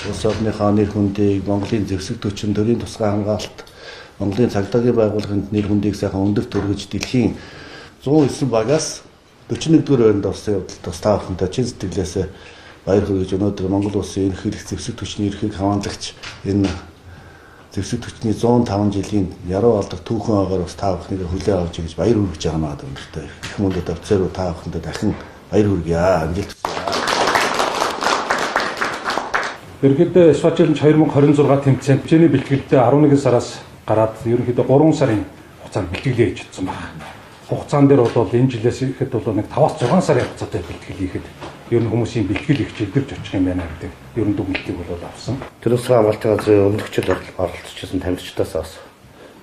улс орныхоо нэр хүндийг, Монголын зэвсэг төчин, төрийн тусгай хамгаалалт, Монголын цагдаагийн байгууллагын нэр хүндийг сайхан өндөрт өргөж дэлхийн 109 багаас 41-р байранд орсон явдал бас та бүхэндээ чин сэтгэлээсээ баяр хүргэж өнөөдөр Монгол улсын ерөнхийлөгч зэвсэг төчний ерөнхийг хамгаалагч энэ зэвсэг төчний 105 жилийн яруу алдар түүхэн агаар бас та бүхнийг хүлээн авч ингэж баяр хүргэж байгаа надад өндөртэй. Их мөндөд офицер та бүхэндээ дахин баяр хүргье. Амжилт хүсье. Ерөнхийдөө СВА челленж 2026 тэмцээнд хэмжээний бэлтгэлтэй 11 сараас гараад ерөнхийдөө 3 сарын хугацаанд бэлтгэлээ хийж чадсан байна. Хугацаан дээр бол энэ жилээс ихэд бол нэг 5-6 сарын хугацаатай бэлтгэл хийхэд ер нь хүмүүсийн бэлтгэл их чөлдөрч очих юм байна гэдэг ер нь дүгнэлтийг бол авсан. Тэр усгаа амралтын газрын өмнөгчд оролцчихсан тамирчдаас бас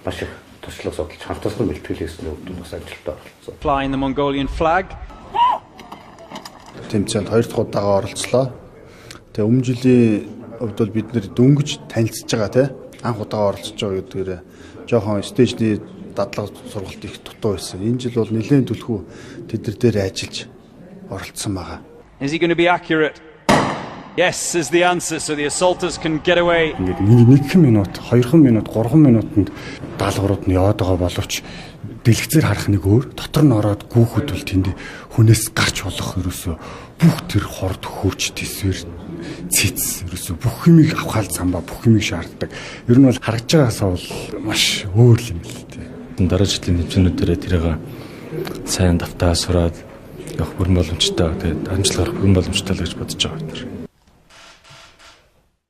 маш их туршлага судалж хамтарсан бэлтгэл хийсэн үгдүүд бас амжилттай оролцсон. Flying the Mongolian flag. Тэмцээнд 2 дахь удаага оролцлоо. Тэгээ өмнө жилийн хувьд бол бид нэр дөнгөж танилцж байгаа тий. Анх удаага оролцож байгаа гэдгээр жоохон стейжний дадлага сургалт их дутуу байсан. Энэ жил бол нэлээд түлхүү тэд нар дээр ажиллаж оролцсон байгаа. Is he going to be accurate? Yes is the answer, so the assaulters can get away. Ингээд 1 минут, 2 минут, 3 минутанд даалгаврууд нь яваад байгаа боловч дэлгэцээр харах нэг өөр, дотор нь ороод гүүхүүд бол тэнд хүнээс гарч болох ерөөсөө бүх тэр хорд хөөч төсвөр цэц ерөөсөө бүх юмыг авахал замбаа бүх юмыг шаарддаг. Ер нь бол харагдж байгаасаа бол маш өөр юм л тий. Дараа жилийн тэмцээнүүдээр тэрийг сайн давтаа сураад явах бүрэн боломжтой. Тэгээд амжилт гарах бүрэн боломжтой л гэж бодож байгаа.